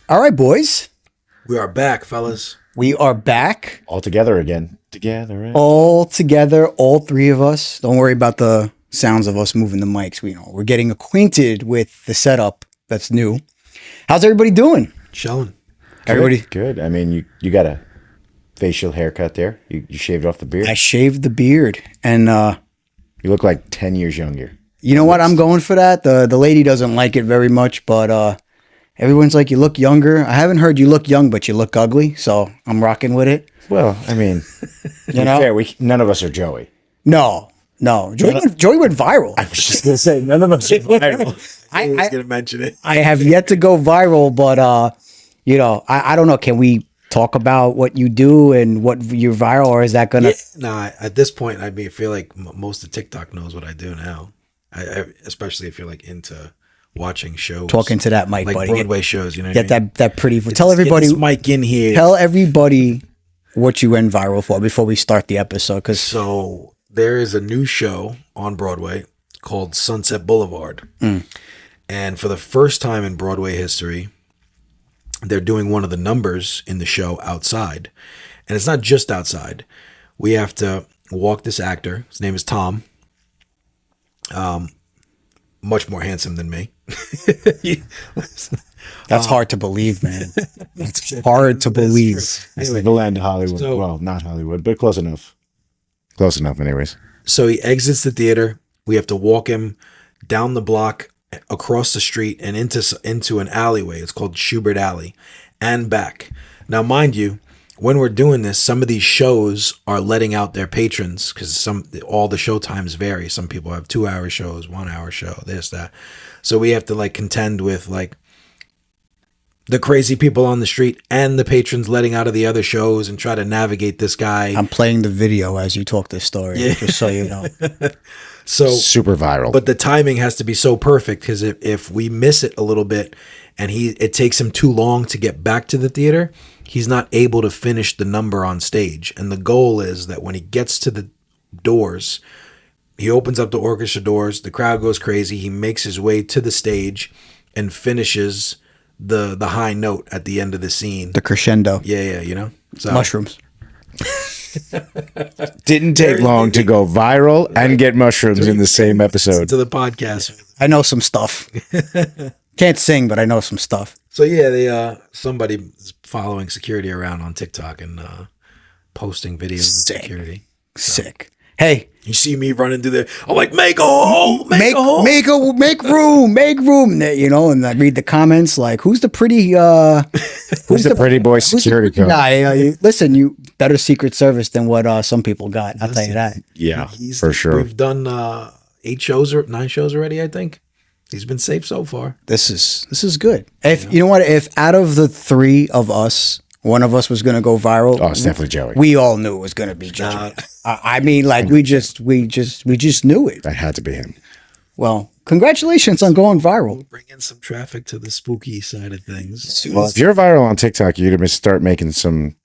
All right, boys. We are back, fellas. We are back. All together again. Together, right? All together, all three of us. Don't worry about the sounds of us moving the mics. We're getting acquainted with the setup that's new. How's everybody doing? Chilling. Everybody Good. I mean, you got a facial haircut there. You shaved off the beard. I shaved the beard, and You look like 10 years younger. you know what? I'm going for that. The lady doesn't like it very much, but everyone's like, you look younger. I haven't heard you look young, but you look ugly, so I'm rocking with it. Well, I mean, You know? fair, none of us are Joey. No. Joey went viral. I was just going to say, none of us are viral. I was going to mention it. I have yet to go viral, but I don't know. Can we talk about what you do and what you're viral, or is that gonna? Nah, at this point, I feel like most of TikTok knows what I do now. I especially if you're like into watching shows, Talking to that mic, like buddy. Broadway shows. You know, Get that pretty. Tell Get everybody. this mic in here. Tell everybody what you went viral for before we start the episode. Because So there is a new show on Broadway called Sunset Boulevard, and for the first time in Broadway history, they're doing one of the numbers in the show outside. And it's not just outside. We have to walk this actor. His name is Tom. Much more handsome than me. that's hard to believe, man. That's hard to believe. This Anyway, is the land of Hollywood. so- Well, not Hollywood, but close enough. Close enough, anyways. so he exits the theater. We have to walk him down the block, across the street, and into an alleyway. It's called Schubert Alley, and back. Now, mind you, when we're doing this, some of these shows are letting out their patrons because all the show times vary. Some people have 2-hour shows, 1-hour show, this, that. So we have to like contend with like the crazy people on the street and the patrons letting out of the other shows and try to navigate this guy. I'm playing the video as you talk this story, just so you know. So Super viral. But the timing has to be so perfect because if we miss it a little bit and it takes him too long to get back to the theater, he's not able to finish the number on stage. And the goal is that when he gets to the doors, he opens up the orchestra doors, the crowd goes crazy, he makes his way to the stage and finishes the high note at the end of the scene. The crescendo. Yeah, you know? So, Mushrooms. Didn't take long to go viral and get mushrooms in the same episode. to the podcast. I know some stuff. Can't sing, but I know some stuff. So yeah, somebody is following security around on TikTok and posting videos Sick. of security. Sick. Hey, You see me running through there. I'm like, make a hole, make a hole. make room. You know, and I read the comments like, who's the pretty Who's the pretty boy security guard? guy? Listen, you better Secret Service than what some people got. I'll tell you that. Yeah, for sure. We've done 9 shows already. I think he's been safe so far. This is good. If you know what, if out of the three of us, one of us was going to go viral, Oh, it's definitely Joey. we all knew it was going to be Joey. I mean, like we just knew it. That had to be him. Well, congratulations on going viral. Bring in some traffic to the spooky side of things. Well, if you're viral on TikTok, you're going to start making some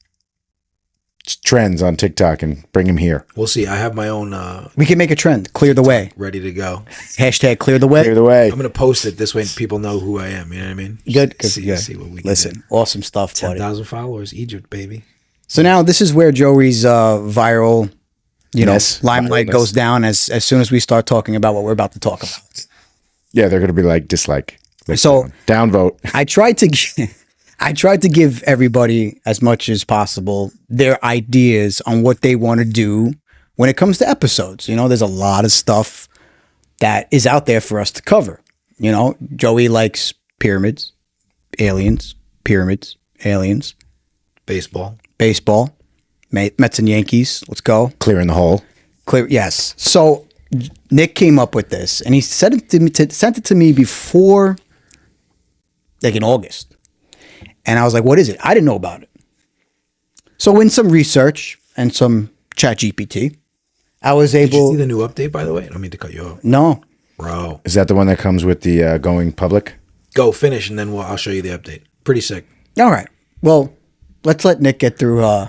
trends on TikTok and bring them here. We'll see. I have my own We can make a trend. Clear the way. ready to go. Hashtag clear the way. Clear the way. I'm gonna post it this way. People know who I am. You know what I mean? Good. 'Cause, See, yeah. see what we can Listen, do. awesome stuff, buddy. 10,000 followers, Egypt, baby. So now this is where Joey's viral, Yes. limelight Viralness. goes down as soon as we start talking about what we're about to talk about. Yeah, they're going to be like dislike. Like, So- downvote. I tried to give everybody as much as possible their ideas on what they want to do when it comes to episodes. You know, there's a lot of stuff that is out there for us to cover. You know, Joey likes pyramids, aliens, Baseball. baseball, Mets and Yankees. Let's go. Clearing the hole. Clear. Yes. So Nick came up with this, and he sent it to me before, like in August. And I was like, "What is it?" I didn't know about it. So in some research and some Chat GPT, I was Did you able. see the new update, by the way? I don't mean to cut you off. No. Bro. Is that the one that comes with the going public? Go finish, and then I'll show you the update. Pretty sick. All right. Well, let's let Nick get through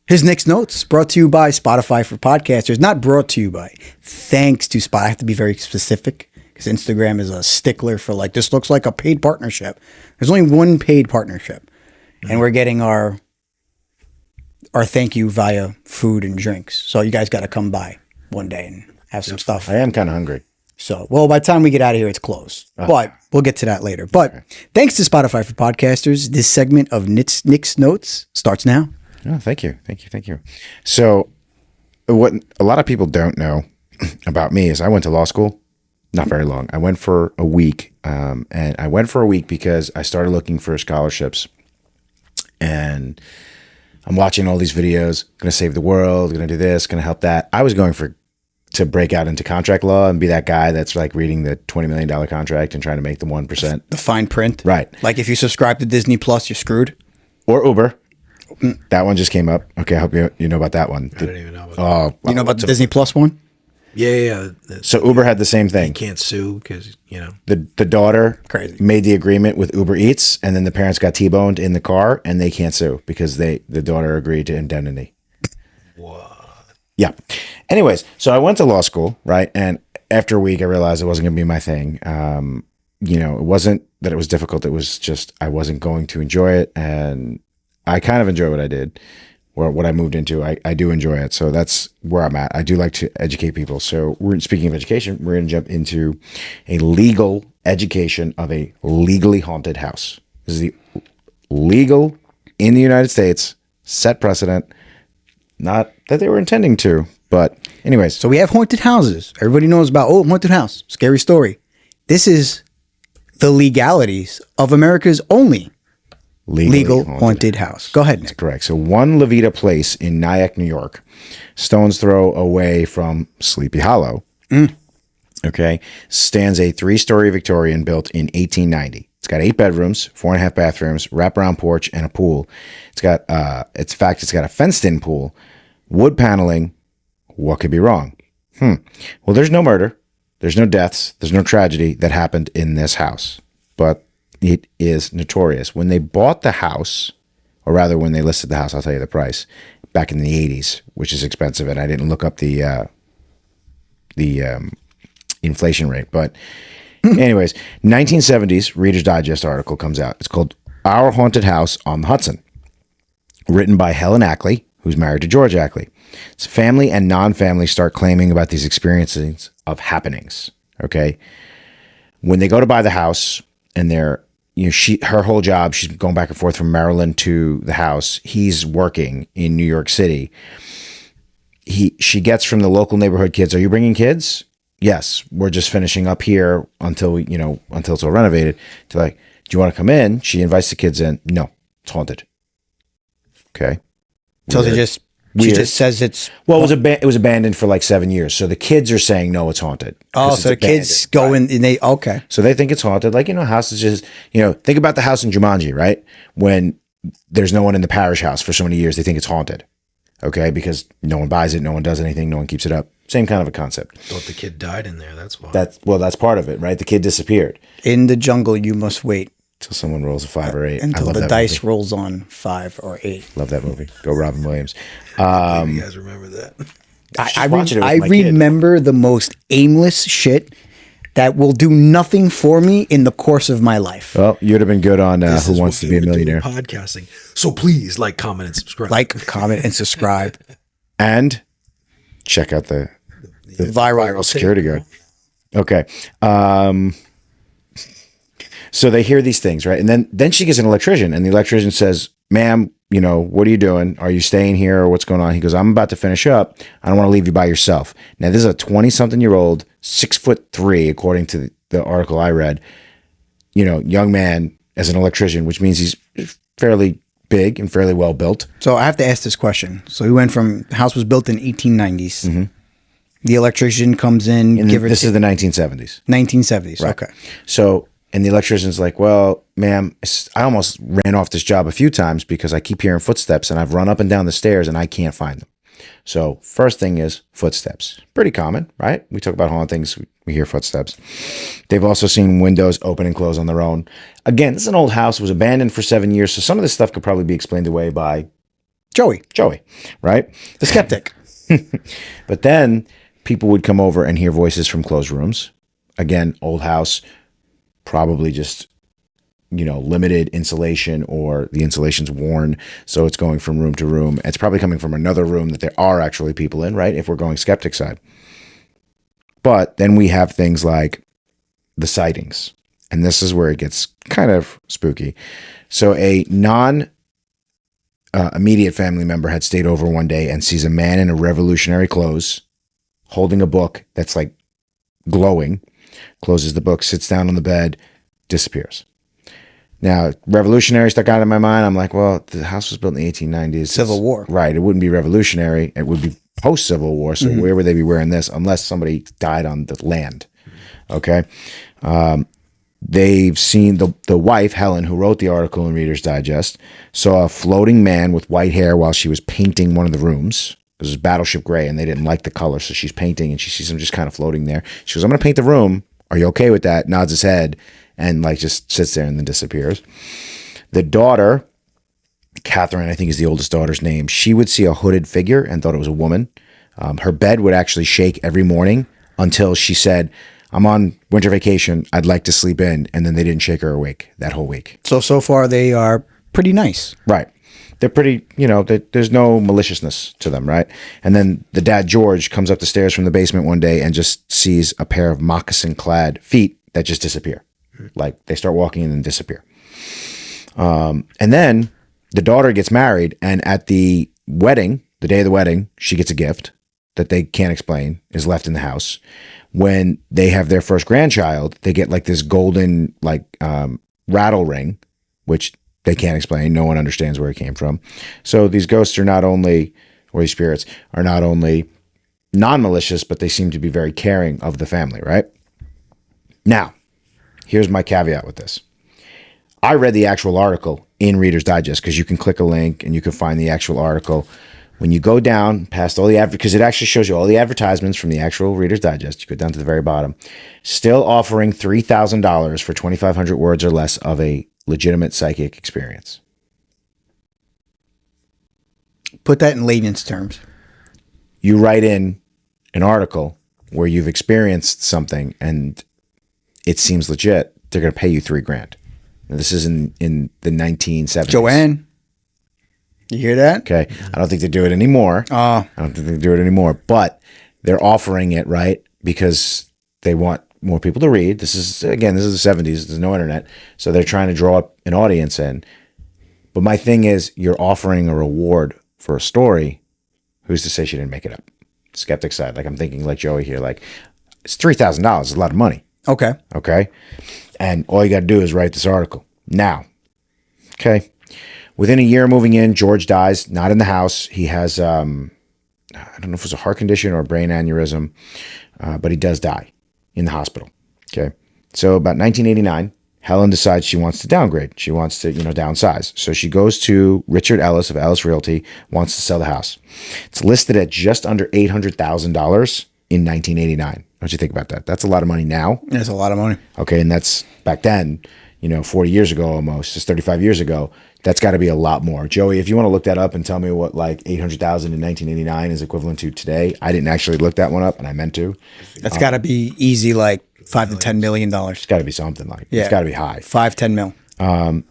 his Nick's notes. Brought to you by Spotify for podcasters. Not brought to you by. Thanks to Spotify. I have to be very specific because Instagram is a stickler for like, this looks like a paid partnership. There's only one paid partnership, and we're getting our thank you via food and drinks. So you guys got to come by one day and have some stuff. I am kind of hungry. So, well, by the time we get out of here, it's closed. But we'll get to that later. But thanks to Spotify for Podcasters, this segment of Nick's Notes starts now. Oh, thank you. So what a lot of people don't know about me is I went to law school, not very long. I went for a week, and I went for a week because I started looking for scholarships, and I'm watching all these videos, going to save the world, going to do this, going to help that. I was going to break out into contract law and be that guy that's like reading the $20 million contract and trying to make the 1%. The fine print. Right. Like if you subscribe to Disney Plus, you're screwed. Or Uber. That one just came up. Okay, I hope you know about that one. I didn't even know about that. You know about the Disney Plus one? Yeah. So Uber had the same You thing. can't sue because, The daughter Crazy. made the agreement with Uber Eats, and then the parents got T-boned in the car, and they can't sue because the daughter agreed to indemnity. what? Yeah. Anyways, so I went to law school, right? And after a week, I realized it wasn't going to be my thing. It wasn't that it was difficult. It was just I wasn't going to enjoy it, and I kind of enjoy what I did, or what I moved into. I do enjoy it, so that's where I'm at. I do like to educate people. So speaking of education, we're going to jump into a legal education of a legally haunted house. This is the legal in the United States, set precedent. Not that they were intending to, but anyways. So we have haunted houses. Everybody knows about, haunted house. Scary story. This is the legalities of America's only legal haunted house. Go ahead, Nick. Correct. So One Levita Place in Nyack, New York, stone's throw away from Sleepy Hollow, okay, stands a 3-story Victorian built in 1890. It's got 8 bedrooms, 4.5 bathrooms, wraparound porch, and a pool. It's got, it's got a fenced-in pool, wood paneling. What could be wrong? Well, there's no murder, there's no deaths, there's no tragedy that happened in this house, but it is notorious. When they bought the house, or rather when they listed the house, I'll tell you the price, back in the 80s, which is expensive, and I didn't look up the inflation rate, but anyways, 1970s Reader's Digest article comes out. It's called Our Haunted House on the Hudson, written by Helen Ackley, who's married to George Ackley. So family and non-family start claiming about these experiences of happenings, okay? When they go to buy the house, and they're, her whole job, she's going back and forth from Maryland to the house. He's working in New York City. She gets from the local neighborhood kids, are you bringing kids? Yes, we're just finishing up here until it's all renovated. To like, do you want to come in? She invites the kids in. No, it's haunted. Okay. So they just, she just says it's... Well, it was abandoned for like 7 years. So the kids are saying, no, it's haunted. Oh, so the kids go in and they, okay. So they think it's haunted. Like, houses just, think about the house in Jumanji, right? When there's no one in the parish house for so many years, they think it's haunted. Okay. Because no one buys it. No one does anything. No one keeps it up. Same kind of a concept. Thought the kid died in there. That's why. That's part of it, right? The kid disappeared. In the jungle, you must wait. Until someone rolls a 5 or 8. Until the dice rolls on 5 or 8. Love that movie. Go Robin Williams. You guys remember that? I remember the most aimless shit that will do nothing for me in the course of my life. Well, you'd have been good on Who Wants to Be a Millionaire. Podcasting. So please comment, and subscribe. Comment, and subscribe. And check out the viral security guard. Okay. So they hear these things, right? And then she gets an electrician, and the electrician says, ma'am, what are you doing? Are you staying here, or what's going on? He goes, I'm about to finish up. I don't want to leave you by yourself. Now, this is a 20-something-year-old, 6'3", according to the article I read, young man as an electrician, which means he's fairly big and fairly well built. So I have to ask this question. So he went from, the house was built in 1890s. Mm-hmm. The electrician comes in. This is the 1970s. 1970s, right. Okay. So... And the electrician's like, well, ma'am, I almost ran off this job a few times because I keep hearing footsteps and I've run up and down the stairs and I can't find them. So first thing is footsteps. Pretty common, right? We talk about hauntings. We hear footsteps. They've also seen windows open and close on their own. Again, this is an old house. It was abandoned for 7 years. So some of this stuff could probably be explained away by Joey, right? The skeptic. But then people would come over and hear voices from closed rooms. Again, old house, probably just, limited insulation, or the insulation's worn, so it's going from room to room. It's probably coming from another room that there are actually people in, right? If we're going skeptic side. But then we have things like the sightings, and this is where it gets kind of spooky. So a immediate family member had stayed over one day and sees a man in a revolutionary clothes holding a book that's like glowing, closes the book, sits down on the bed, disappears. Now, revolutionary stuck out in my mind. I'm like, well, the house was built in the 1890s. Civil War. Right. It wouldn't be revolutionary. It would be post-Civil War. So where would they be wearing this unless somebody died on the land? Okay. They've seen the wife, Helen, who wrote the article in Reader's Digest, saw a floating man with white hair while she was painting one of the rooms. It was Battleship Gray, and they didn't like the color, so she's painting, and she sees him just kind of floating there. She goes, I'm going to paint the room. Are you okay with that? Nods his head, and like just sits there and then disappears. The daughter, Catherine, I think is the oldest daughter's name, she would see a hooded figure and thought it was a woman. Her bed would actually shake every morning until she said, I'm on winter vacation. I'd like to sleep in. And then they didn't shake her awake that whole week. So far they are pretty nice. Right. They're pretty, there's no maliciousness to them, right? And then the dad, George, comes up the stairs from the basement one day and just sees a pair of moccasin-clad feet that just disappear. Like they start walking and then disappear. And then the daughter gets married, and at the wedding, the day of the wedding, she gets a gift that they can't explain, is left in the house. When they have their first grandchild, they get like this golden rattle ring, which they can't explain. No one understands where it came from. So these ghosts are not only, or these spirits are not only non-malicious, but they seem to be very caring of the family, right? Now, here's my caveat with this. I read the actual article in Reader's Digest because you can click a link and you can find the actual article. When you go down past all the because it actually shows you all the advertisements from the actual Reader's Digest. You go down to the very bottom. Still offering $3,000 for 2,500 words or less of a legitimate psychic experience. Put that in layman's terms. You write in an article where you've experienced something and it seems legit, they're going to pay you $3,000. Now, this is in the 1970s. Joanne, you hear that? Okay. I don't think they do it anymore. I don't think they do it anymore, but they're offering it, right? Because they want more people to read. This is the 70s. There's no internet. So they're trying to draw up an audience in. But my thing is, you're offering a reward for a story. Who's to say she didn't make it up? Skeptic side. Like, I'm thinking like Joey here, like, it's $3,000. It's a lot of money. Okay. And all you got to do is write this article. Now, okay. Within a year of moving in, George dies, not in the house. He has, I don't know if it was a heart condition or a brain aneurysm, but he does die in the hospital. Okay. So about 1989, Helen decides she wants to downgrade. She wants to, downsize. So she goes to Richard Ellis of Ellis Realty, wants to sell the house. It's listed at just under $800,000 in 1989. Don't you think about that? That's a lot of money now. That's a lot of money. Okay. And that's back then, 40 years ago almost, just 35 years ago. That's got to be a lot more. Joey, if you want to look that up and tell me what like 800,000 in 1989 is equivalent to today. I didn't actually look that one up, and I meant to. That's got to be easy, like $5 to $10 million. It's got to be something like. Yeah. It's got to be high. 5-10 mil.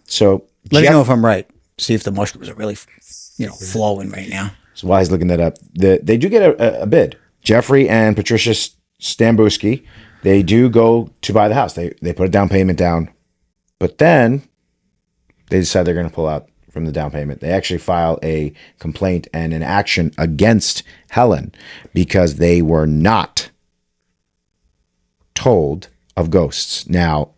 So let me know if I'm right. See if the mushrooms are really, flowing right now. So while he's looking that up, they do get a bid. Jeffrey and Patricia Stambuski, they do go to buy the house. They put a down payment down, but then they decide they're going to pull out from the down payment. They actually file a complaint and an action against Helen because they were not told of ghosts. Now,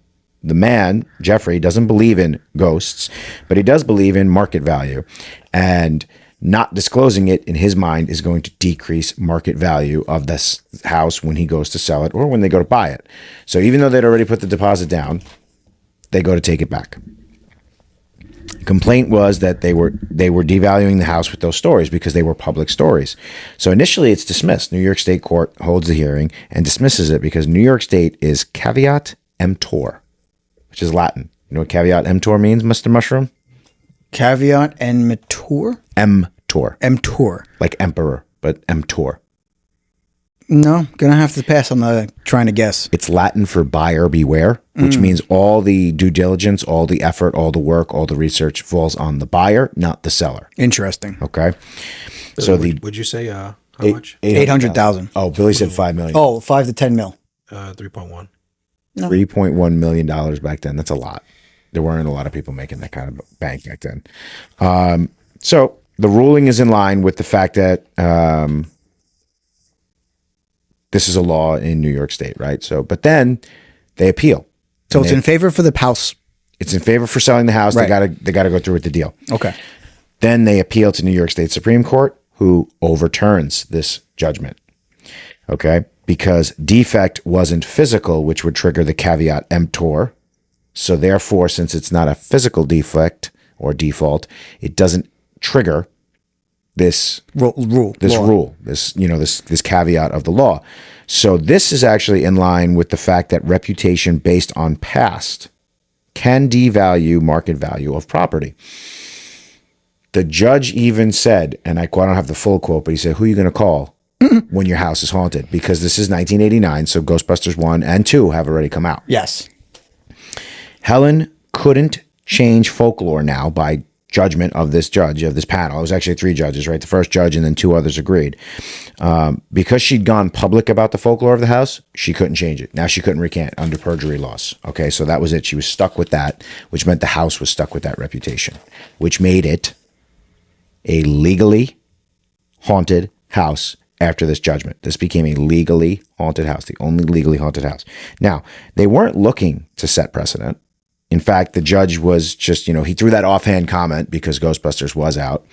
the man, Jeffrey, doesn't believe in ghosts, but he does believe in market value. And not disclosing it in his mind is going to decrease market value of this house when he goes to sell it or when they go to buy it. So even though they'd already put the deposit down, they go to take it back. Complaint was that they were devaluing the house with those stories because they were public stories. So initially it's dismissed. New York State Court holds the hearing and dismisses it because New York State is caveat emptor, which is Latin. You know what caveat emptor means, Mr. Mushroom? Caveat emptor? Emptor. Emptor. Like emperor, but emptor. No, gonna have to pass on the trying to guess. It's Latin for buyer beware, which means all the due diligence, all the effort, all the work, all the research falls on the buyer, not the seller. Interesting. Okay. So would you say how much? 800,000. Oh, Billy said 5 million. Oh, 5 to 10 mil. 3.1. $3.1 million back then. That's a lot. There weren't a lot of people making that kind of bank back then. So the ruling is in line with the fact that this is a law in New York State, right? So, but then they appeal. So it's in favor for the house. It's in favor for selling the house. Right. They gotta go through with the deal. Okay. Then they appeal to New York State Supreme Court, who overturns this judgment. Okay, because defect wasn't physical, which would trigger the caveat emptor. So therefore, since it's not a physical defect or default, it doesn't trigger this rule, this caveat of the law. So this is actually in line with the fact that reputation based on past can devalue market value of property. The judge even said, and I don't have the full quote, but he said, "Who are you going to call when your house is haunted?" Because this is 1989, so Ghostbusters 1 and 2 have already come out. Yes. Helen couldn't change folklore now by judgment of this judge, of this panel. It was actually 3 judges, right? The first judge and then 2 others agreed. Because she'd gone public about the folklore of the house, she couldn't change it. Now she couldn't recant under perjury laws. Okay, so that was it. She was stuck with that, which meant the house was stuck with that reputation, which made it a legally haunted house after this judgment. This became a legally haunted house, the only legally haunted house. Now, they weren't looking to set precedent. In fact, the judge was just, he threw that offhand comment because Ghostbusters was out.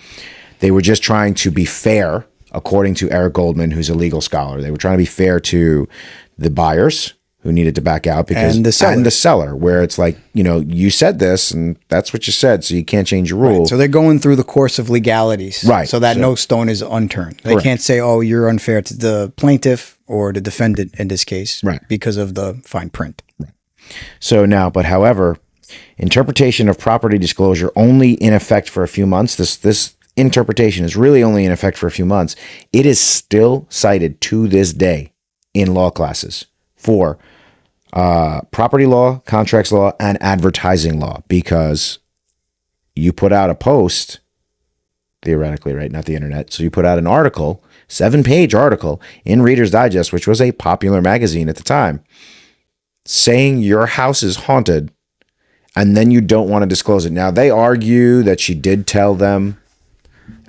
They were just trying to be fair, according to Eric Goldman, who's a legal scholar. They were trying to be fair to the buyers who needed to back out because and the seller, where it's like, you said this and that's what you said, so you can't change your rule. Right. So they're going through the course of legalities, right? So that no stone is unturned. They can't say, "Oh, you're unfair to the plaintiff or the defendant in this case," right? Because of the fine print. Right. So now, but however, interpretation of property disclosure only in effect for a few months. This interpretation is really only in effect for a few months. It is still cited to this day in law classes for property law, contracts law, and advertising law, because you put out a post, theoretically, right? Not the internet. So you put out an article, 7-page article in Reader's Digest, which was a popular magazine at the time, saying your house is haunted, and then you don't want to disclose it. Now, they argue that she did tell them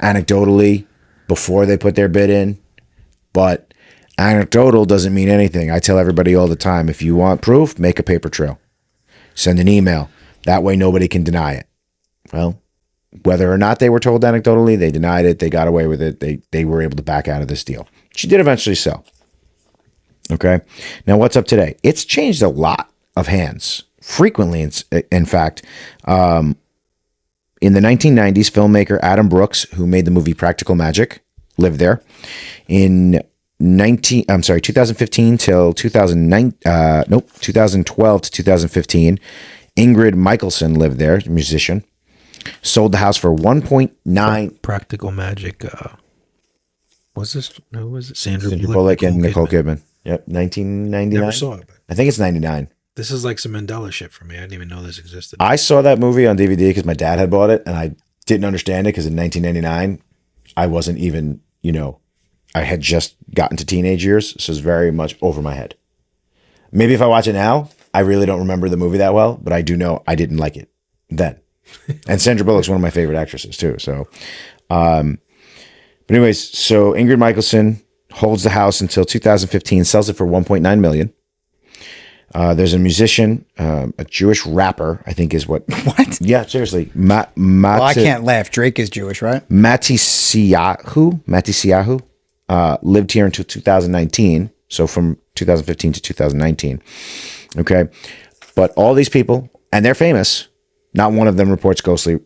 anecdotally before they put their bid in, but anecdotal doesn't mean anything. I tell everybody all the time, if you want proof, make a paper trail. Send an email. That way nobody can deny it. Well, whether or not they were told anecdotally, they denied it, they got away with it, they were able to back out of this deal. She did eventually sell. Okay. Now, what's up today? It's changed a lot of hands. Frequently, in fact. In the 1990s, filmmaker Adam Brooks, who made the movie Practical Magic, lived there. In 2015 till 2012 to 2015, Ingrid Michaelson lived there, a musician. Sold the house for 1.9. Practical Magic. Was this? Who was it? Sandra Bullock and Nicole Kidman. Yep, 1999. Never saw it. I think it's 99. This is like some Mandela shit for me. I didn't even know this existed. I saw that movie on DVD because my dad had bought it, and I didn't understand it because in 1999, I wasn't even, I had just gotten to teenage years, so it's very much over my head. Maybe if I watch it now, I really don't remember the movie that well, but I do know I didn't like it then. And Sandra Bullock's one of my favorite actresses too. So, but anyways, so Ingrid Michaelson holds the house until 2015, sells it for 1.9 million. There's a musician, a Jewish rapper, I think is what. What? Yeah, seriously. Well, I can't laugh. Drake is Jewish, right? Matisiyahu lived here until 2019. So from 2015 to 2019. Okay. But all these people, and they're famous, not one of them reports ghostly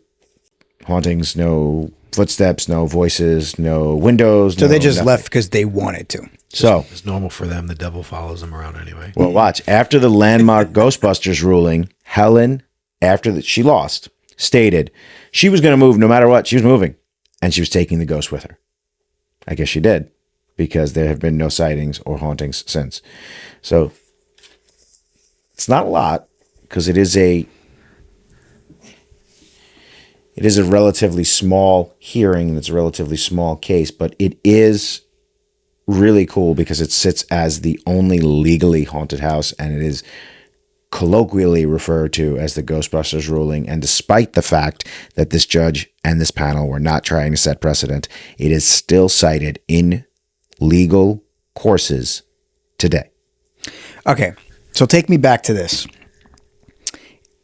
hauntings, no footsteps, no voices, no windows. So they just left because they wanted to. So it's normal for them. The devil follows them around anyway. Well, watch. After the landmark Ghostbusters ruling, Helen, she lost, stated she was going to move no matter what. She was moving, and she was taking the ghost with her. I guess she did. because there have been no sightings or hauntings since. So it's not a lot because it is a relatively small hearing and it's a relatively small case, but it is really cool because it sits as the only legally haunted house, and it is colloquially referred to as the Ghostbusters ruling. And despite the fact that this judge and this panel were not trying to set precedent, it is still cited in legal courses today. Okay, so take me back to this.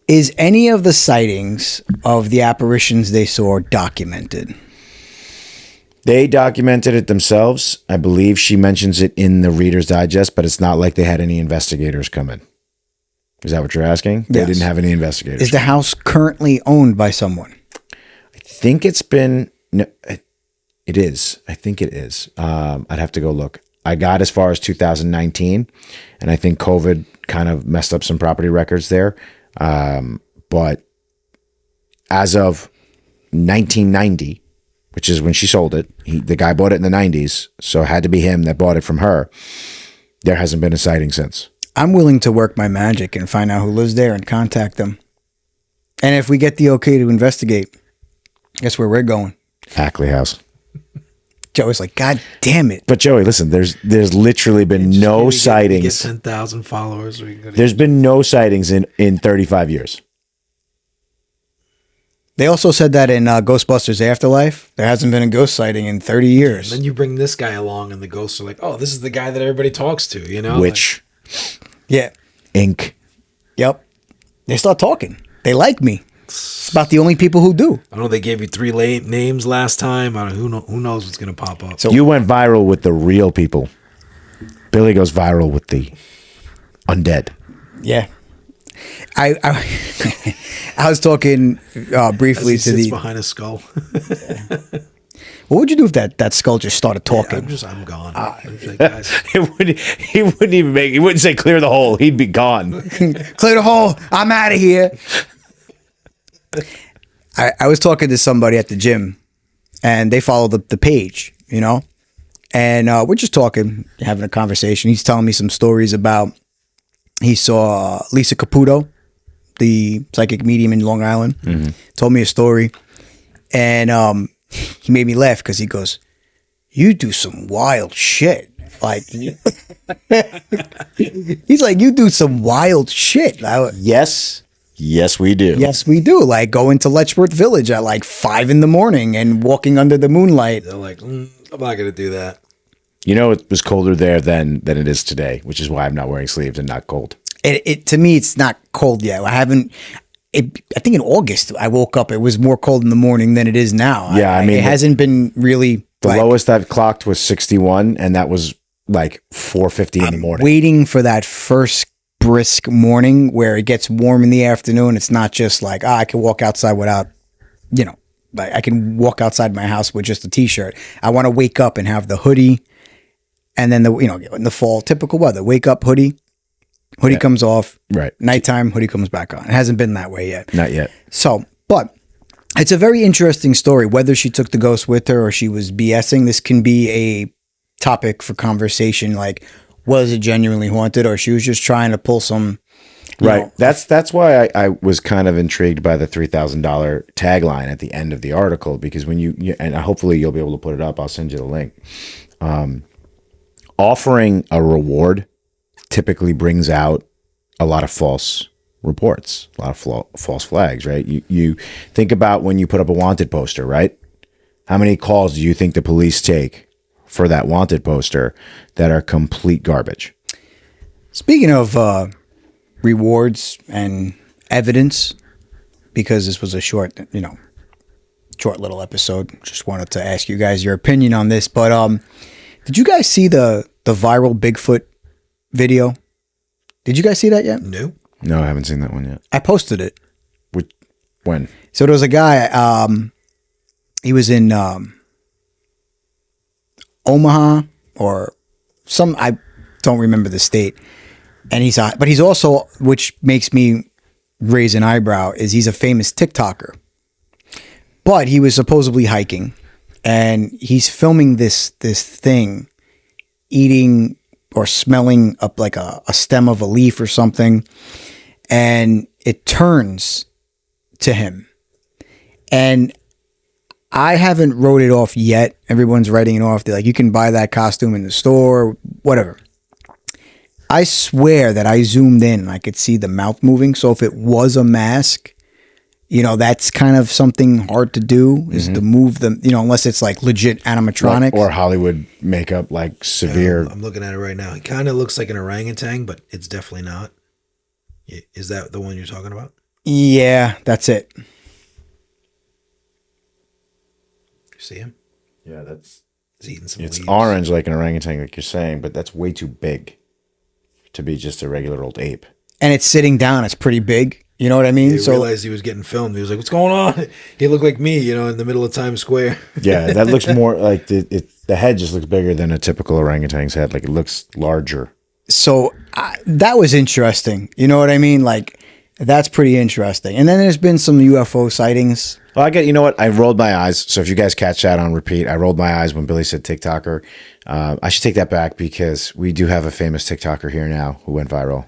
Is any of the sightings of the apparitions they saw documented? They documented it themselves. I believe she mentions it in the Reader's Digest, but it's not like they had any investigators come in. Is that what you're asking? They didn't have any investigators. Is the house currently owned by someone? I think it's been... No, it is. I think it is. I'd have to go look. I got as far as 2019, and I think COVID kind of messed up some property records there. But as of 1990... which is when she sold it. The guy bought it in the 90s, so it had to be him that bought it from her. There hasn't been a sighting since. I'm willing to work my magic and find out who lives there and contact them. And if we get the okay to investigate, guess where we're going? Ackley House. Joey's like, God damn it. But Joey, listen, there's literally been no sightings. Get 10,000 followers. There's been no sightings in 35 years. They also said that in Ghostbusters Afterlife, there hasn't been a ghost sighting in 30 years. And then you bring this guy along, and the ghosts are like, "Oh, this is the guy that everybody talks to," you know? Which, yeah, Inc. Yep. They start talking. They like me. It's about the only people who do. I don't know. They gave you 3 names last time. I don't know, who knows what's gonna pop up. So you went viral with the real people. Billy goes viral with the undead. Yeah. I was talking briefly As he to sits the behind a skull. What would you do if that skull just started talking? I'm gone. I'm just like, guys. He wouldn't even make. He wouldn't say clear the hole. He'd be gone. Clear the hole. I'm out of here. I was talking to somebody at the gym, and they follow the page, you know, and we're just talking, having a conversation. He's telling me some stories about he saw Lisa Caputo, the psychic medium in Long Island. Mm-hmm. Told me a story, and he made me laugh because he goes, "You do some wild shit." Like, he's like, "You do some wild shit." Yes, we do. Yes, we do. Like going to Letchworth Village at like 5 a.m. and walking under the moonlight. They're like, I'm not gonna do that. You know, it was colder there than it is today, which is why I'm not wearing sleeves and not cold. It to me, it's not cold yet. I think in August I woke up. It was more cold in the morning than it is now. Yeah, I mean, it hasn't been really. The lowest I've clocked was 61, and that was like 4:50 in the morning. Waiting for that first brisk morning where it gets warm in the afternoon. It's not just like, I can walk outside without, like I can walk outside my house with just a t-shirt. I want to wake up and have the hoodie, and then in the fall, typical weather, wake up, hoodie comes off, right? Nighttime, hoodie comes back on. It hasn't been that way yet. Not yet. So, but it's a very interesting story. Whether she took the ghost with her or she was BSing, this can be a topic for conversation. Like, was it genuinely haunted, or she was just trying to pull some? Right. That's why I was kind of intrigued by the $3,000 tagline at the end of the article, because when you and hopefully you'll be able to put it up. I'll send you the link. Offering a reward typically brings out a lot of false reports, a lot of false flags, right? You think about when you put up a wanted poster, right? How many calls do you think the police take for that wanted poster that are complete garbage? Speaking of rewards and evidence, because this was a short little episode, just wanted to ask you guys your opinion on this. But did you guys see the viral Bigfoot video? Did you guys see that yet? No, I haven't seen that one yet. I posted it. When? So there was a guy. He was in Omaha or some. I don't remember the state. And he's also, which makes me raise an eyebrow, is he's a famous TikToker. But he was supposedly hiking, and he's filming this thing eating or smelling up like a stem of a leaf or something, and it turns to him. And I haven't wrote it off yet. Everyone's writing it off. They're like, you can buy that costume in the store, whatever. I swear that I zoomed in and I could see the mouth moving. So if it was a mask, you know, that's kind of something hard to do, is to move them, you know, unless it's like legit animatronics. Or Hollywood makeup, like severe. I'm looking at it right now. He kind of looks like an orangutan, but it's definitely not. Is that the one you're talking about? Yeah, that's it. See him? Yeah, that's. He's eating some It's leaves. orange like an orangutan, like you're saying, but that's way too big to be just a regular old ape. And it's sitting down. It's pretty big. You know what I mean? He So realized he was getting filmed. He was like, "What's going on?" He looked like me, you know, in the middle of Times Square. Yeah, that looks more like the head just looks bigger than a typical orangutan's head. Like it looks larger. So that was interesting. You know what I mean? Like, that's pretty interesting. And then there's been some UFO sightings. Well, you know what? I rolled my eyes. So if you guys catch that on repeat, I rolled my eyes when Billy said TikToker. I should take that back because we do have a famous TikToker here now who went viral.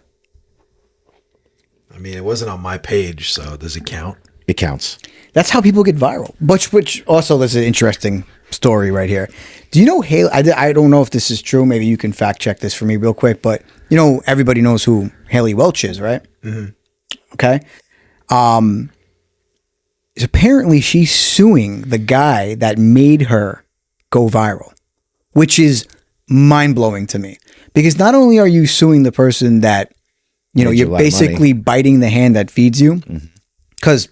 I mean, it wasn't on my page, so does it count? It counts. That's how people get viral. Which also, there's an interesting story right here. Do you know Haley? I don't know if this is true. Maybe you can fact check this for me real quick. But you know, everybody knows who Haley Welch is, right? Mm-hmm. Okay. Apparently, she's suing the guy that made her go viral, which is mind blowing to me. Because not only are you suing the person that, you know, Made you a you're lot of basically biting the hand that feeds you, because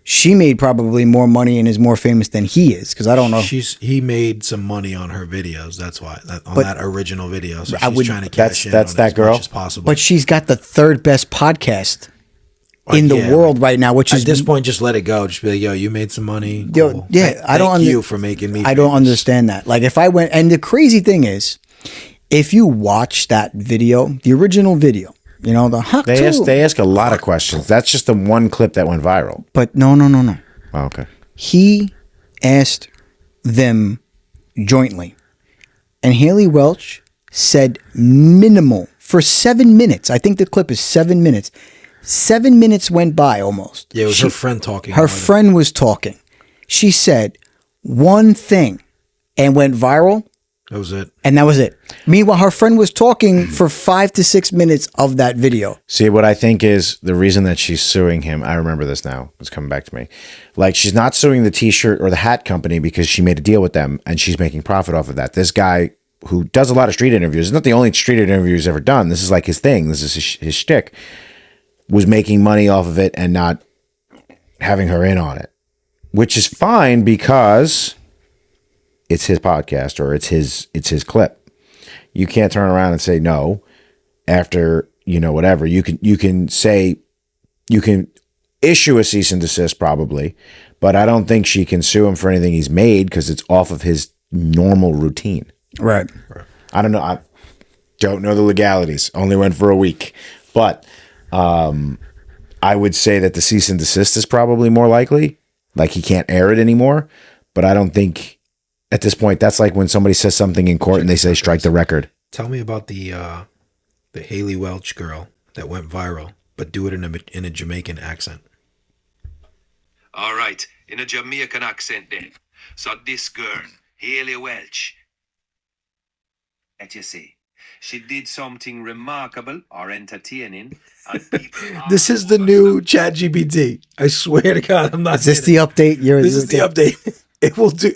she made probably more money and is more famous than he is. Because I don't know. He made some money on her videos. That's why that original video. So she's trying to cash in that's on that as girl? much as possible. But she's got the third best podcast in the world right now, which is at this point, just let it go. Just be like, yo, you made some money. Yo, Cool. yeah, Thank you for making me. I don't famous. understand that. Like, if I went, and the crazy thing is, if you watch that video, the original video, you know, They ask a lot of questions. That's just the one clip that went viral. but no. Oh, okay. He asked them jointly, and Haley Welch said minimal for 7 minutes. I think the clip is 7 minutes. 7 minutes went by almost. Yeah, it was her friend talking. Her friend was talking. She said one thing and went viral, That was it. and that was it. Meanwhile, her friend was talking for 5 to 6 minutes of that video. See, what I think is the reason that she's suing him, I remember this now, it's coming back to me. Like, she's not suing the t-shirt or the hat company because she made a deal with them and she's making profit off of that. This guy who does a lot of street interviews, it's not the only street interview he's ever done. This is like his thing. This is his shtick. Was making money off of it and not having her in on it, which is fine because it's his podcast or it's his clip. You can't turn around and say no after, you know, whatever. You can say, you can issue a cease and desist probably, but I don't think she can sue him for anything he's made because it's off of his normal routine. Right. I don't know. I don't know the legalities. Only went for a week, but I would say that the cease and desist is probably more likely. Like, he can't air it anymore, but I don't think at this point, that's like when somebody says something in court and they say strike the record. Tell me about the Haley Welch girl that went viral, but do it in a Jamaican accent. All right, in a Jamaican accent then. So this girl, Haley Welch, that you see, she did something remarkable or entertaining. And people This is the new ChatGPT. I swear to God, I'm not. Is this kidding. the update? This is the update. It will do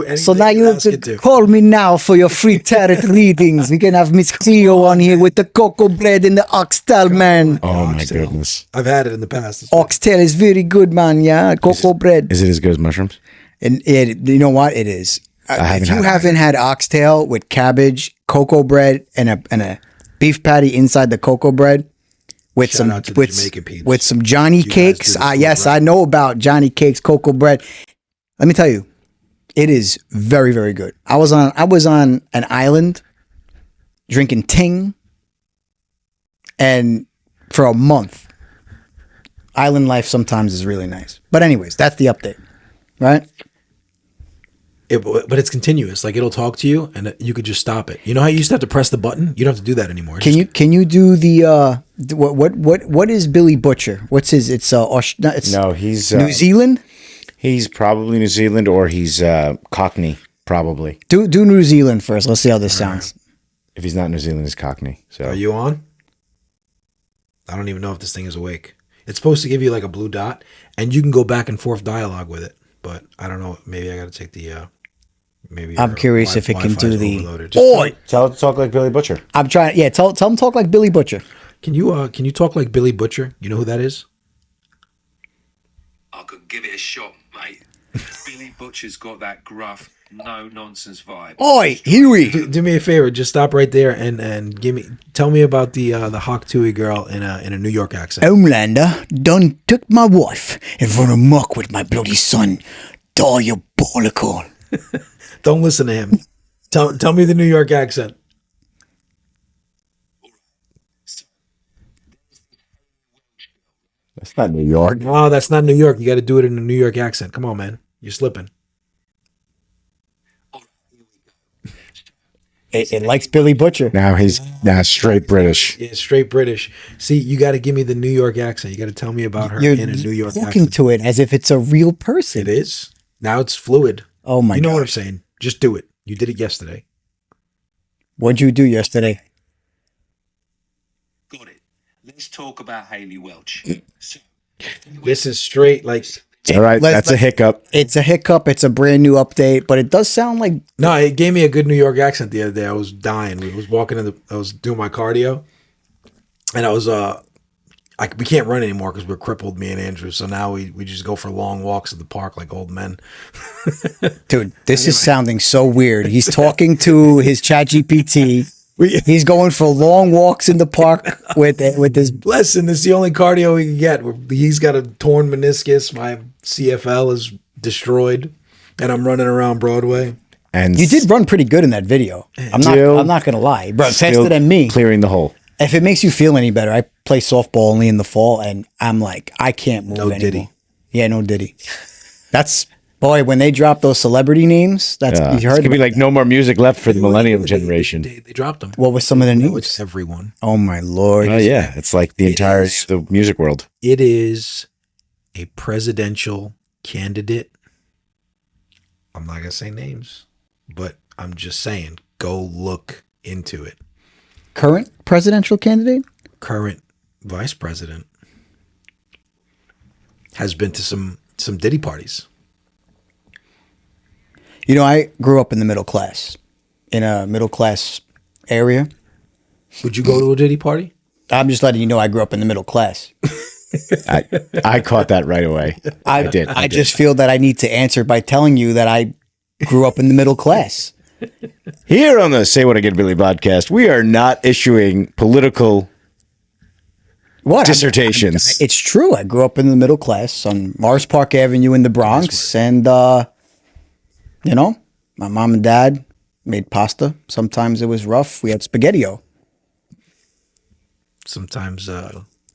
anything. So now you have ask it to call me now for your free tarot readings. We can have Miss Cleo on here with the cocoa bread and the oxtail, man. Oh my Oxtail. goodness. I've had it in the past. Oxtail is very good, man. Yeah, cocoa bread. Is it as good as mushrooms? And you know what? It is. haven't If you had it. haven't had oxtail with cabbage, cocoa bread, and a beef patty inside the cocoa bread with Shout out to the Jamaican peeps. with some Johnny You guys cakes. do the food Yes, right. I know about Johnny cakes, cocoa bread. Let me tell you, it is very, very good. I was on an island drinking ting, and for a month. Island life sometimes is really nice. But anyways, that's the update, right? But it's continuous. Like it'll talk to you, and you could just stop it. You know how you used to have to press the button? You don't have to do that anymore. Can you do the what is Billy Butcher? What's his? It's No, he's New Zealand. He's probably New Zealand or he's Cockney, probably. Do New Zealand first. Let's see how this sounds. If he's not New Zealand, he's Cockney. So Are you on? I don't even know if this thing is awake. It's supposed to give you like a blue dot, and you can go back and forth dialogue with it. But I don't know. Maybe I got to take the. Maybe I'm curious if it can do the. Oi! Tell it to talk like Billy Butcher. I'm trying. Yeah, tell him talk like Billy Butcher. Can you talk like Billy Butcher? You know who that is? I could give it a shot, mate. Billy Butcher's got that gruff, no-nonsense vibe. Oi, Huey. Do me a favor. Just stop right there and tell me about the Hawk Tui girl in a New York accent. Homelander done took my wife and run amok with my bloody son. Diabolical. Don't listen to him. Tell me the New York accent. That's not New York. No, that's not New York. You got to do it in a New York accent. Come on, man. You're slipping. It likes Billy Butcher. Now he's straight British. Yeah, straight British. See, you got to give me the New York accent. You got to tell me about her You're in a New York talking accent. to it as if it's a real person. It is. Now it's fluid. Oh my You know God. what I'm saying. Just do it. You did it yesterday. What'd you do yesterday? Got it. Let's talk about Haley Welch. So, This is straight like... All right, Let's- that's a hiccup. It's a hiccup. It's a brand new update, but it does sound like No, it gave me a good New York accent the other day. I was dying. I was doing my cardio, and I was we can't run anymore because we're crippled, me and Andrew. So now we just go for long walks at the park like old men. dude, this is sounding so weird. He's talking to his chat GPT. He's going for long walks in the park with his. Listen, this is the only cardio we can get. He's got a torn meniscus. My CFL is destroyed, and I'm running around Broadway. And You did run pretty good in that video. I'm not gonna lie, bro. still Faster than me. clearing the hole. If it makes you feel any better, I play softball only in the fall, and I'm like, I can't move No anymore. Diddy. Yeah, no Diddy. That's boy when they drop those celebrity names. That's It's you heard. gonna be about like no more music left for the millennial generation. They dropped them. what was some of the No, names? it's everyone. Oh my lord! Oh yeah, it's like the entire is. the music world. It is a presidential candidate. I'm not gonna say names, but I'm just saying, go look into it. Current presidential candidate? Current vice president has been to some Diddy parties. You know, I grew up in the middle class, in a middle class area. Would you go to a Diddy party? I'm just letting you know I grew up in the middle class. I caught that right away. I did. I just feel that I need to answer by telling you that I grew up in the middle class. Here on the Say What Again Billy podcast, we are not issuing political What? dissertations. It's true. I grew up in the middle class on Mars Park Avenue in the Bronx, and you know, my mom and dad made pasta. Sometimes it was rough. We had spaghettio. Sometimes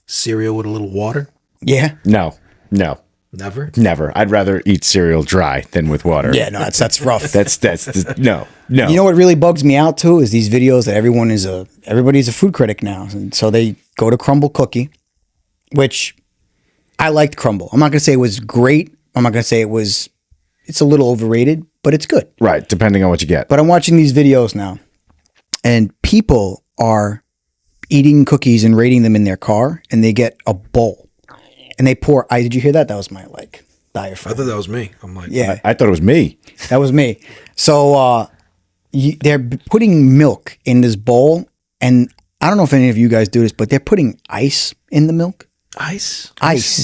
cereal with a little water. Yeah. No. Never. Never. I'd rather eat cereal dry than with water. Yeah. No, that's rough. That's no. You know what really bugs me out too is these videos that everybody's a food critic now, and so they go to Crumble Cookie, which I liked Crumble. I'm not gonna say it was great. I'm not gonna say it's a little overrated, but it's good. Right, depending on what you get. But I'm watching these videos now, and people are eating cookies and rating them in their car, and they get a bowl, and they pour. Did you hear that? That was my I diaphragm. thought that was me. I'm like, Yeah, I thought it was me. that was me. So they're putting milk in this bowl, and I don't know if any of you guys do this, but they're putting ice in the milk. ice.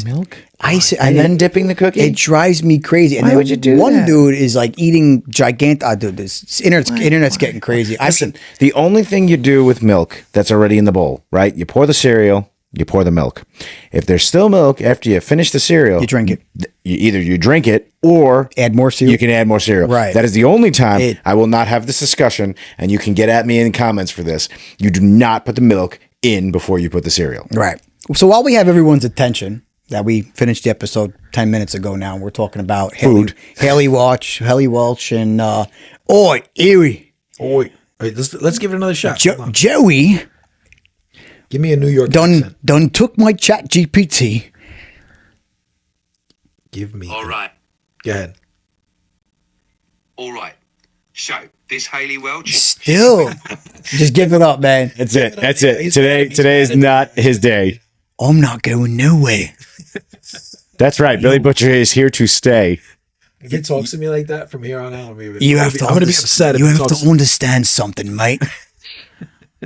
Milk? Ice, And then dipping the cookie? It drives me crazy. And Why then would you do one that? dude is like eating gigantic. Dude, this internet's getting crazy. Listen, the only thing you do with milk that's already in the bowl, right? You pour the cereal, you pour the milk. If there's still milk after you finish the cereal, You drink it. You drink it or Add more cereal. you can add more cereal. Right. That is the only time I will not have this discussion, and you can get at me in comments for this. You do not put the milk in before you put the cereal. Right. So while we have everyone's attention, that we finished the episode 10 minutes ago now. We're talking about Food. Haley Welch, and Erie. Wait, let's give it another shot. Hold on. Joey Give me a New York accent. done took my chat GPT. Give me. All right. Go ahead. All right. So, this Haley Welch, Still, just give it up, man. That's it. That's it. Today is not his day. I'm not going nowhere. That's right. Billy Butcher is here to stay. If he talks to me like that from here on out, I'm gonna be upset. You have to understand something, mate.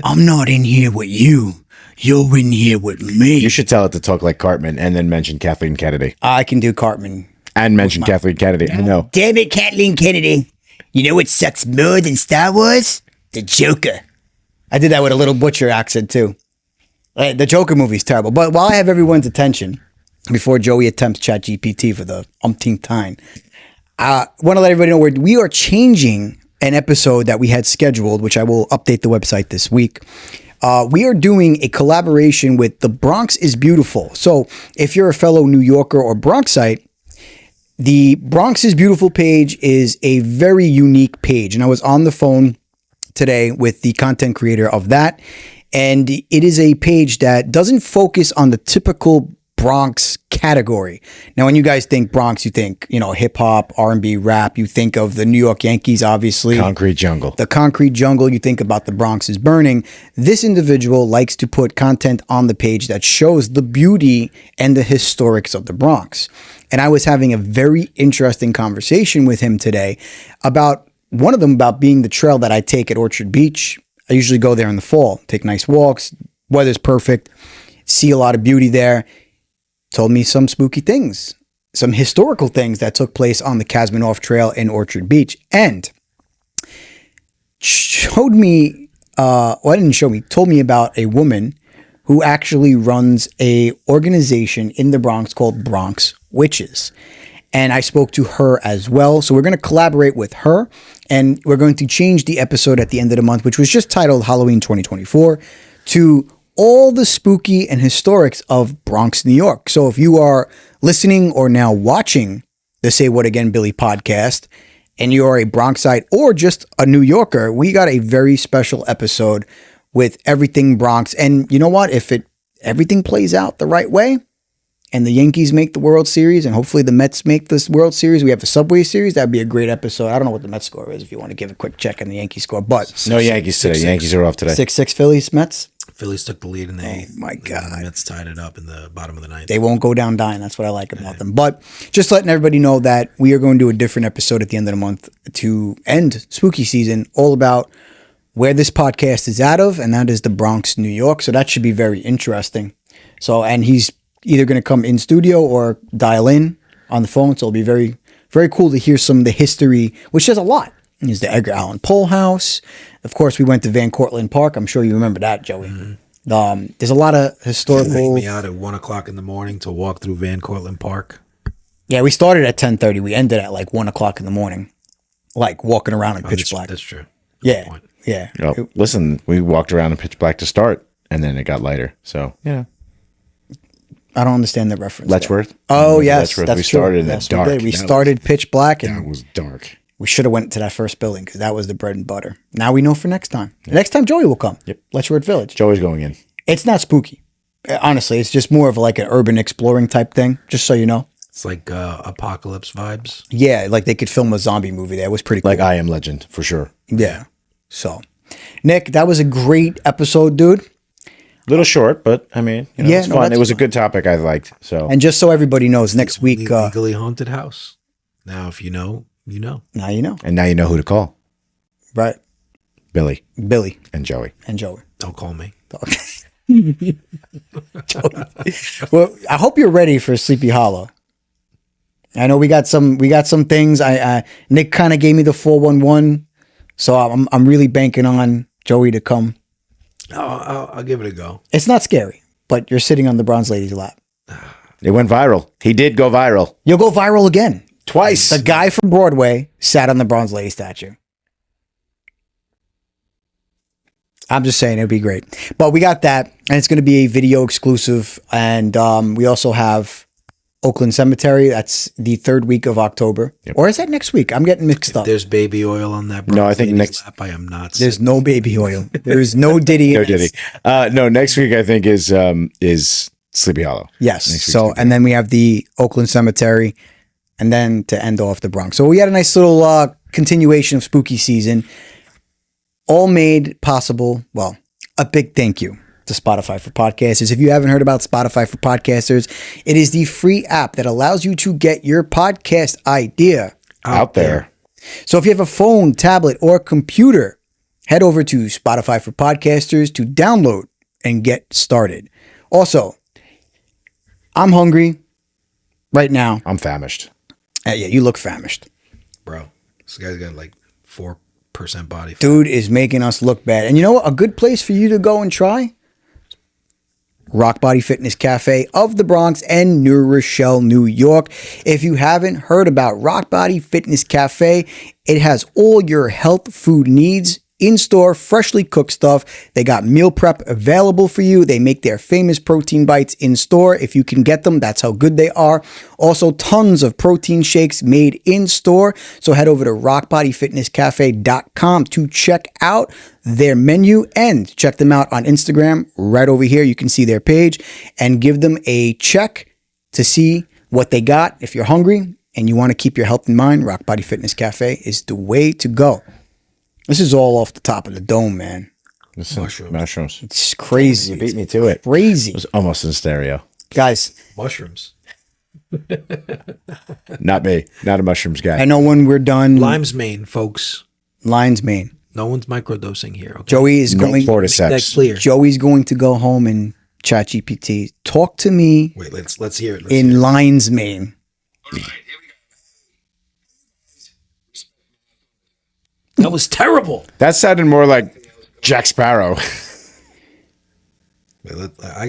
I'm not in here with you. You're in here with me. You should tell it to talk like Cartman and then mention Kathleen Kennedy. I can do Cartman. And mention Kathleen Kennedy. I know. Damn it, Kathleen Kennedy. You know what sucks more than Star Wars? The Joker. I did that with a little Butcher accent, too. The Joker movie's terrible. But while I have everyone's attention, before Joey attempts ChatGPT for the umpteenth time, I want to let everybody know we are changing an episode that we had scheduled, which I will update the website this week. We are doing a collaboration with The Bronx is Beautiful. So if you're a fellow New Yorker or Bronxite, the Bronx is Beautiful page is a very unique page. And I was on the phone today with the content creator of that. And it is a page that doesn't focus on the typical Bronx category. Now, when you guys think Bronx, you think, hip hop, R&B, rap. You think of the New York Yankees, obviously. Concrete jungle. The concrete jungle. You think about the Bronx is burning. This individual likes to put content on the page that shows the beauty and the historics of the Bronx. And I was having a very interesting conversation with him today about one of them about being the trail that I take at Orchard Beach. I usually go there in the fall, take nice walks. Weather's perfect. See a lot of beauty there. Told me some spooky things, some historical things that took place on the Kazmanoff Trail in Orchard Beach, and showed me, told me about a woman who actually runs a organization in the Bronx called Bronx Witches. And I spoke to her as well. So we're going to collaborate with her, and we're going to change the episode at the end of the month, which was just titled Halloween 2024, to all the spooky and historics of Bronx, New York. So if you are listening or now watching the Say What Again, Billy podcast, and you are a Bronxite or just a New Yorker, we got a very special episode with everything Bronx. And you know what? If everything plays out the right way, and the Yankees make the World Series, and hopefully the Mets make this World Series, we have the Subway Series, that'd be a great episode. I don't know what the Mets score is if you want to give a quick check on the Yankee score, but No Yankees today. Yankees are off today. 6-6 Phillies, Mets. Phillies took the lead in the eighth. My God. The Mets tied it up in the bottom of the ninth. They won't go down dying. That's what I like about them. But just letting everybody know that we are going to do a different episode at the end of the month to end spooky season, all about where this podcast is out of, and that is the Bronx, New York. So that should be very interesting. So, and he's either going to come in studio or dial in on the phone. So it'll be very, very cool to hear some of the history, which says a lot. There's the Edgar Allan Poe House. Of course, we went to Van Cortlandt Park. I'm sure you remember that, Joey. Mm-hmm. There's a lot of historical. Take me out at 1:00 in the morning to walk through Van Cortlandt Park. Yeah, we started at 10:30. We ended at like 1:00 in the morning, like walking around in pitch black. That's true. Yeah, Good point. yeah. Oh, listen, we walked around in pitch black to start, and then it got lighter. So yeah, I don't understand the reference. Letchworth. Oh yes, Letchworth. that's We true. started in Yes, the dark. We started pitch black, That and was dark. we should have went to that first building because that was the bread and butter. Now we know for next time. Next time Joey will come. Yep. Letchworth Village. Joey's going in. It's not spooky. Honestly, it's just more of like an urban exploring type thing. Just so you know. It's like apocalypse vibes. Yeah, like they could film a zombie movie there. It was pretty cool. Like I Am Legend for sure. Yeah. So, Nick, that was a great episode, dude. Little short, but I mean, Yeah, it's no, fun. that's It was a fun. good topic. I liked. So And just so everybody knows, next week, Legally haunted house. Now, if you know, you know. now you know. and now you know who to call: Right. Billy Billy and Joey. and Joey. Don't call me. Well, I hope you're ready for Sleepy Hollow. I know we got some things. Nick kind of gave me the 411, so I'm really banking on Joey to come. I'll give it a go. It's not scary, but you're sitting on the bronze lady's lap. It went viral. He did go viral You'll go viral again. twice. The guy from Broadway sat on the bronze lady statue. I'm just saying it'd be great. But we got that, and it's going to be a video exclusive. And we also have Oakland Cemetery. That's the third week of October. Or is that next week? I'm getting mixed up. There's baby oil on that. No, I think lady's next- lap. I am not. There's no baby oil. There's no Diddy. No Diddy. No, next week I think is Sleepy Hollow. Yes. Next week's So, Sleepy and then we have the Oakland Cemetery, and then to end off the Bronx. So we had a nice little continuation of spooky season, all made possible. Well, a big thank you to Spotify for Podcasters. If you haven't heard about Spotify for Podcasters, it is the free app that allows you to get your podcast idea out there. So if you have a phone, tablet, or computer, head over to Spotify for Podcasters to download and get started. Also, I'm hungry right now. I'm famished. Yeah, you look famished. Bro, this guy's got like 4% body fat. Dude is making us look bad. And you know what? A good place for you to go and try? Rock Body Fitness Cafe of the Bronx and New Rochelle, New York. If you haven't heard about Rock Body Fitness Cafe, it has all your health food needs in store, freshly cooked stuff. They got meal prep available for you. They make their famous protein bites in store. If you can get them, that's how good they are. Also, tons of protein shakes made in store. So head over to rockbodyfitnesscafe.com to check out their menu and check them out on Instagram. Right over here, you can see their page and give them a check to see what they got. If you're hungry and you want to keep your health in mind, Rock Body Fitness Cafe is the way to go. This is all off the top of the dome, man. Listen, mushrooms. It's crazy. You beat me to it. Crazy. It was almost in stereo. Guys, Mushrooms. Not me. Not a mushrooms guy. I know when we're done, Lion's mane, folks. lion's mane. No one's microdosing here. Okay? Joey is No going. Make that cordyceps. clear. Joey's going to go home and chat GPT. Talk to me Wait, let's hear it. in lion's mane. That was terrible. That sounded more like Jack Sparrow. Wait, I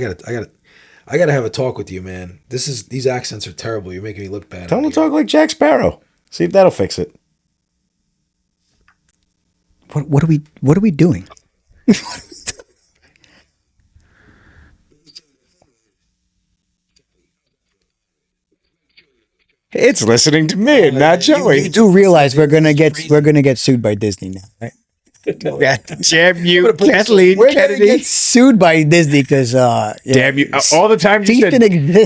gotta have a talk with you, man. These accents are terrible. You're making me look bad. Tell him out to talk like Jack Sparrow. See if that'll fix it. What are we doing? It's listening to me and not Joey. You do realize we're gonna get sued by Disney now, right? Damn you, Kathleen We're gonna Kennedy. get sued by Disney because Damn you. All the time you cease and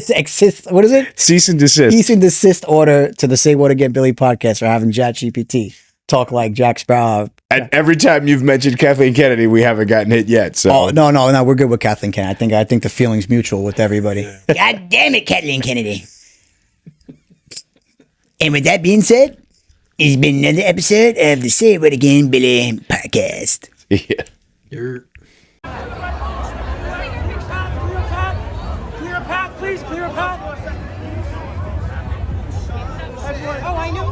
said exist. What is it? cease and desist. Cease and desist order to the Say What Again Billy podcast for having ChatGPT talk like Jack Sparrow. And every time you've mentioned Kathleen Kennedy, we haven't gotten hit yet. So Oh no, we're good with Kathleen Kennedy. I think the feeling's mutual with everybody. God damn it, Kathleen Kennedy. And with that being said, it's been another episode of the Say What Again Billy podcast. yeah. You're Clear a path, please. Clear a path. Oh, I know.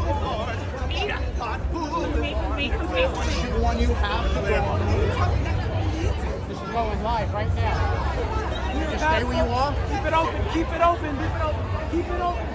The one you have to go on. This is going live right now. Just stay where you are. Keep it open. Keep it open. Keep it open. Keep it open.